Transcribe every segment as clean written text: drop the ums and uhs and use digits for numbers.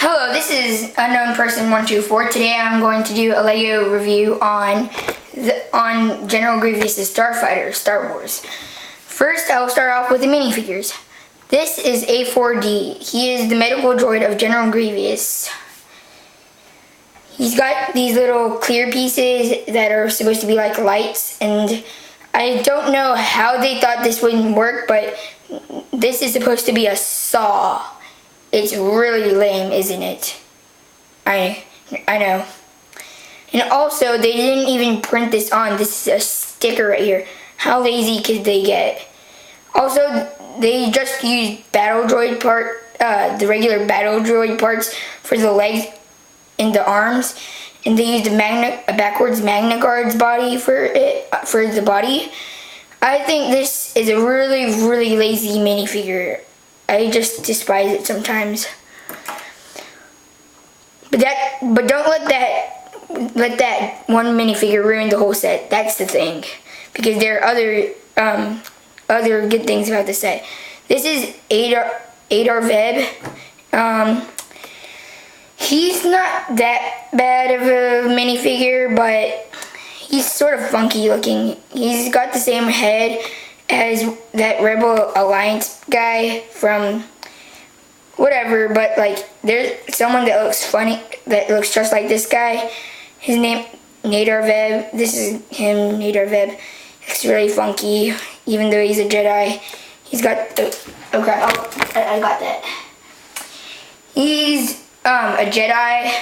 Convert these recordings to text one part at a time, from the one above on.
Hello, this is Unknown Person 124. Today I'm going to do a Lego review on General Grievous' Starfighter, Star Wars. First, I will start off with the minifigures. This is A4D. He is the medical droid of General Grievous. He's got these little clear pieces that are supposed to be like lights, and I don't know how they thought this wouldn't work, but this is supposed to be a saw. It's really lame, isn't it? I know. And also, they didn't even print this on. This is a sticker right here. How lazy could they get? Also, they just used battle droid the regular battle droid parts for the legs and the arms, and they used a backwards Magna Guard's body for the body. I think this is a really lazy minifigure. I just despise it sometimes. But don't let that one minifigure ruin the whole set. That's the thing, because there are other good things about the set. This is Adar Veb. He's not that bad of a minifigure, but he's sort of funky looking. He's got the same head as that Rebel Alliance guy from whatever, but like there's someone that looks funny, that looks just like this guy. His name, Nadar Veb. This is him, Nadar Veb. Looks really funky, even though he's a Jedi. He's got, oh crap, I got that. He's a Jedi.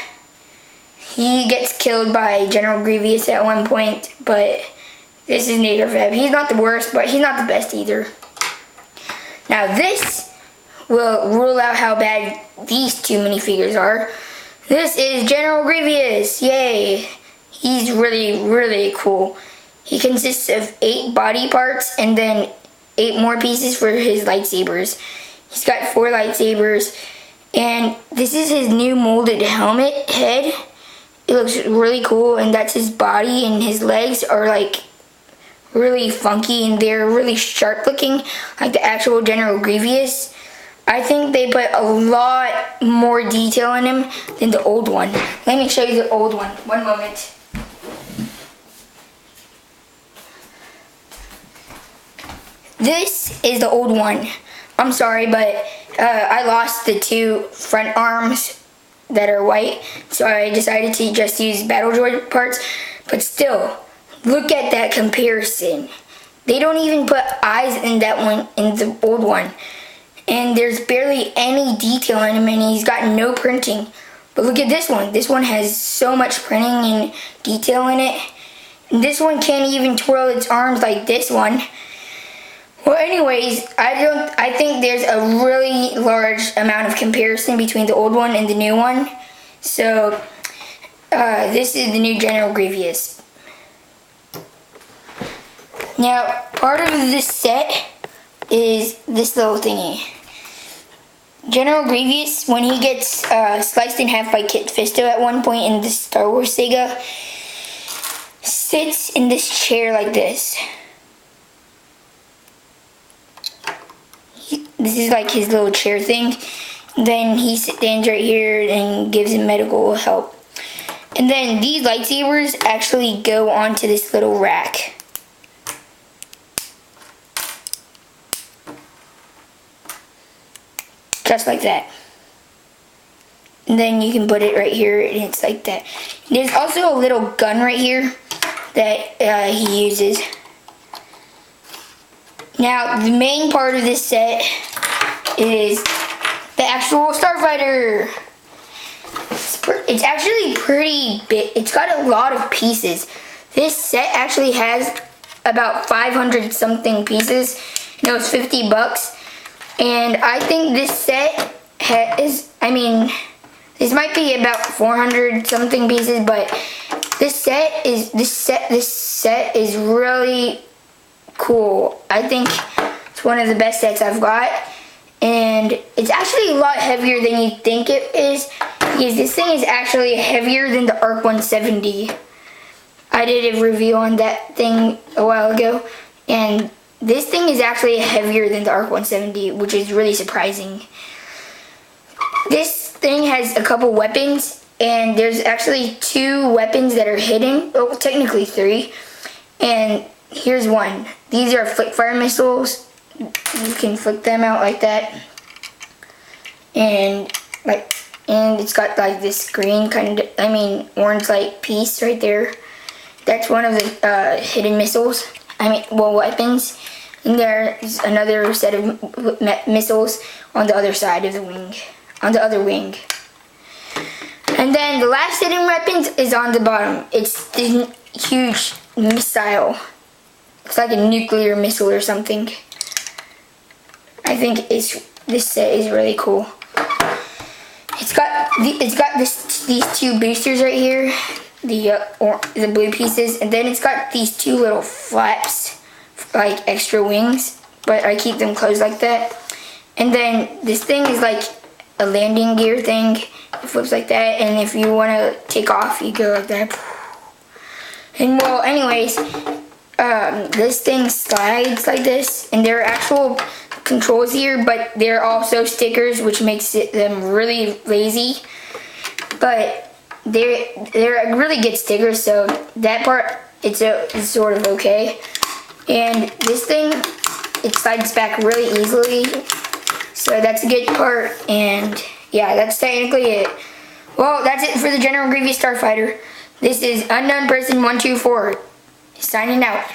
He gets killed by General Grievous at one point, but this is Nadar Veb. He's not the worst, but he's not the best either. Now this will rule out how bad these two minifigures are. This is General Grievous. Yay! He's really cool. He consists of 8 body parts and then 8 more pieces for his lightsabers. He's got 4 lightsabers, and this is his new molded helmet head. It looks really cool, and that's his body, and his legs are like really funky, and they're really sharp looking, like the actual General Grievous. I think they put a lot more detail in him than the old one. Let me show you the old one. One moment. This is the old one. I'm sorry, but I lost the 2 front arms that are white, so I decided to just use battle droid parts, but still, look at that comparison. They don't even put eyes in that one, in the old one. And there's barely any detail in him, and he's got no printing. But look at this one. This one has so much printing and detail in it. And this one can't even twirl its arms like this one. Well, anyways, I think there's a really large amount of comparison between the old one and the new one. So, this is the new General Grievous. Now, part of this set is this little thingy. General Grievous, when he gets sliced in half by Kit Fisto at one point in the Star Wars saga, sits in this chair like this. This is like his little chair thing. Then he stands right here and gives him medical help. And then these lightsabers actually go onto this little rack. Just like that. And then you can put it right here, and it's like that. There's also a little gun right here that he uses. Now, the main part of this set is the actual Starfighter. It's actually pretty big. It's got a lot of pieces. This set actually has about 500 something pieces, and it was $50. And I think this set this might be about 400 something pieces, but this set is really cool. I think it's one of the best sets I've got, and it's actually a lot heavier than you think it is, because this thing is actually heavier than the ARC 170. I did a review on that thing a while ago, and this thing is actually heavier than the ARC 170, which is really surprising. This thing has a couple weapons, and there's actually 2 weapons that are hidden. Well, technically 3. And here's one. These are flick fire missiles. You can flick them out like that. And it's got like this green orange like piece right there. That's one of the hidden missiles. Weapons. And there's another set of missiles on the other side of the wing. On the other wing. And then the last hidden weapon is on the bottom. It's the huge missile. It's like a nuclear missile or something. I think this set is really cool. It's got these 2 boosters right here, the blue pieces, and then it's got these 2 little flaps, like extra wings, but I keep them closed like that. And then this thing is like a landing gear thing. It flips like that, and if you want to take off, you go like that. And well, anyways, this thing slides like this, and there are actual controls here, but they're also stickers, which makes them really lazy. But they're really good stickers, so that part it's sort of okay. And this thing, it slides back really easily, so that's a good part. And yeah, that's technically it. Well, that's it for the General Grievous Starfighter. This is Unknown Person 124 signing out.